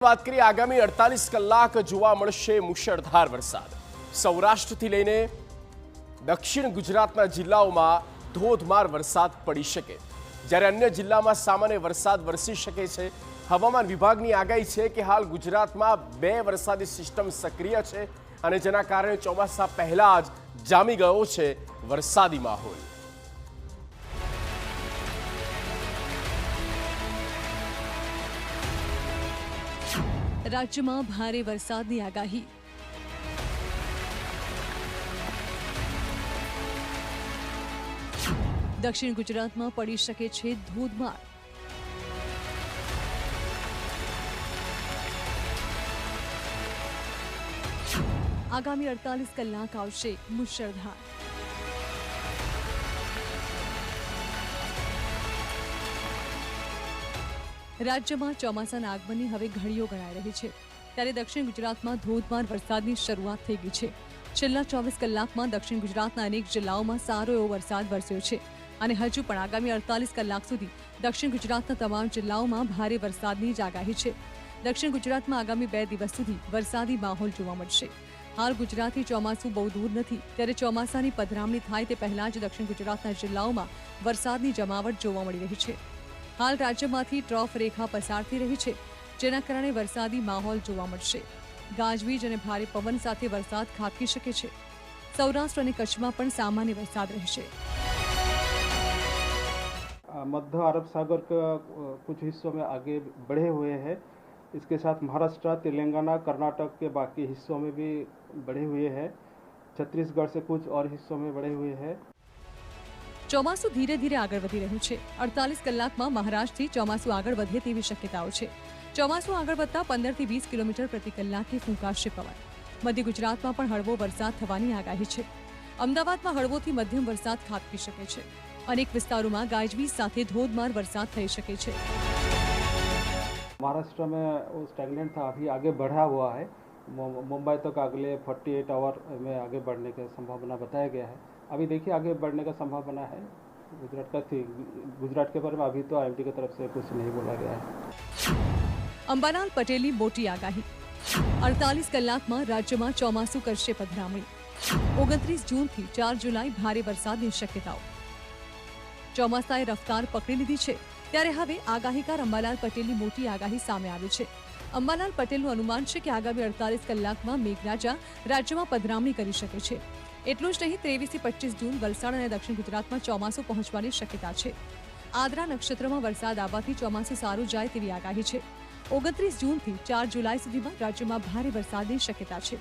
વાત કરીએ આગામી 48 કલાક જોવા મળશે મુશળધાર વરસાદ। સૌરાષ્ટ્રથી લઈને દક્ષિણ ગુજરાતના જિલ્લાઓમાં ધોધમાર વરસાદ પડી શકે, જ્યારે અન્ય જિલ્લામાં સામાન્ય વરસાદ વરસી શકે છે। હવામાન વિભાગની આગાહી છે કે હાલ ગુજરાતમાં 2 વરસાદી સિસ્ટમ સક્રિય છે અને જેના કારણે ચોમાસા પહેલા જ જામી ગયો છે વરસાદી માહોલ। राज्य में भारे वरसादनी आगाही। दक्षिण गुजरात में पड़ी शके छे धोधमार। आगामी 48 कलाक आवशे मुसळधार। राज्य में ચોમાસાના આગમનની હવે ઘડીઓ ગણાઈ રહી છે, ત્યારે દક્ષિણ ગુજરાતમાં ધોધમાર વરસાદની શરૂઆત થઈ ગઈ છે। છેલ્લા 24 કલાકમાં દક્ષિણ ગુજરાતના અનેક જિલ્લાઓમાં સારો એવો વરસાદ વરસ્યો છે અને હજુ પણ આગામી 48 કલાક સુધી દક્ષિણ ગુજરાતના તમામ જિલ્લાઓમાં ભારે વરસાદની જ આગાહી છે। દક્ષિણ ગુજરાતમાં આગામી 2 દિવસ સુધી વરસાદી માહોલ જોવા મળશે। હાલ ગુજરાતથી ચોમાસું બહુ દૂર નથી, ત્યારે ચોમાસાની પધરામણી થાય તે પહેલા જ દક્ષિણ ગુજરાતના જિલ્લાઓમાં વરસાદની જમાવટ જોવા મળી રહી છે। हाल राज्यमांथी ट्रफ रेखा पसार थई रही है, जेना कारणे वरसादी माहौल जोवा मळशे। गाजवीज अने भारे पवन साथे वरसाद खाबकी शके छे। सौराष्ट्र अने कच्छमां पण सामान्य वरसाद रहेशे। मध्य अरब सागर का कुछ हिस्सों में आगे बढ़े हुए हैं। इसके साथ महाराष्ट्र, तेलंगाना, कर्नाटक के बाकी हिस्सों में भी बढ़े हुए हैं। छत्तीसगढ़ से कुछ और हिस्सों में बढ़े हुए हैं। ચોમાસું ધીરે ધીરે આગળ વધી રહ્યું છે। 48 કલાકમાં મહારાષ્ટ્રથી ચોમાસું આગળ વધે તેવી શક્યતાઓ છે। ચોમાસું આગળ વધતા 15 થી 20 કિલોમીટર પ્રતિ કલાકે ફૂંકાશે પવન। મધ્ય ગુજરાતમાં પણ હળવો વરસાદ થવાની આગાહી છે। અમદાવાદમાં હળવોથી મધ્યમ વરસાદ ખાબકી શકે છે। અનેક વિસ્તારોમાં ગાજવીજ સાથે ધોધમાર વરસાદ થઈ શકે છે। महाराष्ट्र में वो स्टैगनेंट था, अभी आगे बढ़ा हुआ है। मुंबई तक अगले 48 आवर में आगे बढ़ने की संभावना बताया गया है। अभी देखिए आगे बढ़ने का संभावना है। गुजरात के बारे में अभी तो आईएमडी की तरफ से कुछ नहीं बोला गया है। अंबालाल पटेलनी मोटी आगाही। 48 કલાકમાં રાજ્યમાં ચોમાસું કરશે પધરામણી। 29 જૂનથી 4 જુલાઈ ભારે વરસાદની શક્યતાઓ। ચોમાસાએ રફતાર પકડી લીધી છે, ત્યારે હવે આગાહીકાર અંબાલાલ પટેલની મોટી આગાહી સામે આવી છે। અંબાલાલ પટેલનું અનુમાન છે કે આગામી 48 કલાકમાં મેઘરાજા રાજ્યમાં પધરામણી કરી શકે છે। એટલું જ નહીં, 23 થી 25 જૂન વલસાડ અને દક્ષિણ ગુજરાતમાં ચોમાસું પહોંચવાની શક્યતા છે। આદ્રા નક્ષત્રમાં વરસાદ આવવાથી ચોમાસું સારું જાય તેવી આગાહી છે। 29 જૂનથી 4 જુલાઈ સુધીમાં રાજ્યમાં ભારે વરસાદની શક્યતા છે।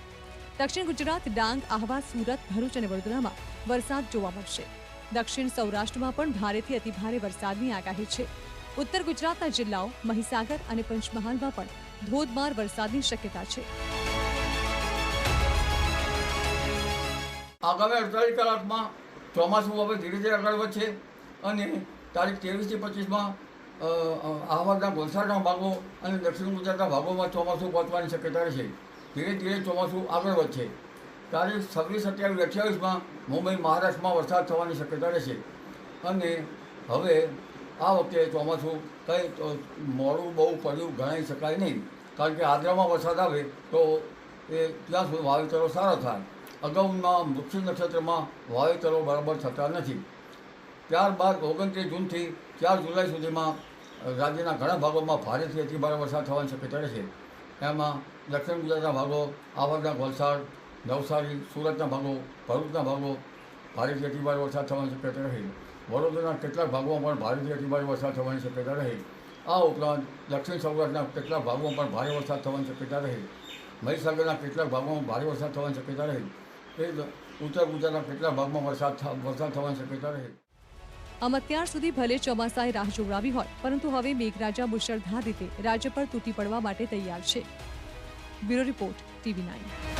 દક્ષિણ ગુજરાત, ડાંગ, આહવા, સુરત, ભરૂચ અને વડોદરામાં વરસાદ જોવા મળશે। દક્ષિણ સૌરાષ્ટ્રમાં પણ ભારેથી અતિભારે વરસાદની આગાહી છે। ઉત્તર ગુજરાતના જિલ્લાઓ મહીસાગર અને પંચમહાલમાં પણ ધોધમાર વરસાદની શક્યતા છે। आगामी 48 कलाक में ચોમાસું હવે ધીરે ધીરે આગળ વધશે અને તારીખ 23 થી 25 માં અહમદના વલસાડના ભાગો અને દક્ષિણ ગુજરાતના ભાગોમાં ચોમાસું પહોંચવાની શક્યતા રહેશે। ધીરે ધીરે ચોમાસું આગળ વધશે। તારીખ 26, 27, 28 માં મુંબઈ, મહારાષ્ટ્રમાં વરસાદ થવાની શક્યતા રહેશે અને હવે આ વખતે ચોમાસું કંઈ મોડું બહુ પડ્યું ગણાઈ શકાય નહીં, કારણ કે આદ્રામાં વરસાદ આવે તો એ ત્યાં સુધી વાવેતરો સારા થાય। અગાઉના વૃક્ષ નક્ષત્રમાં વાવેતરો બરાબર થતા નથી। ત્યારબાદ 29 જૂનથી 4 જુલાઈ સુધીમાં રાજ્યના ઘણા ભાગોમાં ભારેથી અતિભારે વરસાદ થવાની શક્યતા રહેશે। એમાં દક્ષિણ ગુજરાતના ભાગો, આવડના વલસાડ, નવસારી, સુરતના ભાગો, ભરૂચના ભાગો ભારેથી અતિભારે વરસાદ થવાની શક્યતા રહે। વડોદરાના કેટલાક ભાગોમાં પણ ભારેથી અતિભારે વરસાદ થવાની શક્યતા રહે। આ ઉપરાંત દક્ષિણ સૌરાષ્ટ્રના કેટલાક ભાગોમાં પણ ભારે વરસાદ થવાની શક્યતા રહે। મહીસાગરના કેટલાક ભાગોમાં ભારે વરસાદ થવાની શક્યતા રહે। ઉત્તર ગુજરાતના કેટલાક ભાગમાં વરસાદ થવાની શક્યતા રહે। આમ અત્યાર સુધી ભલે ચોમાસાએ રાહ જોવડાવી હોય, પરંતુ હવે મેઘરાજા મુશળધાર રીતે રાજ્ય પર તૂટી પડવા માટે તૈયાર છે। Bureau report, TV9।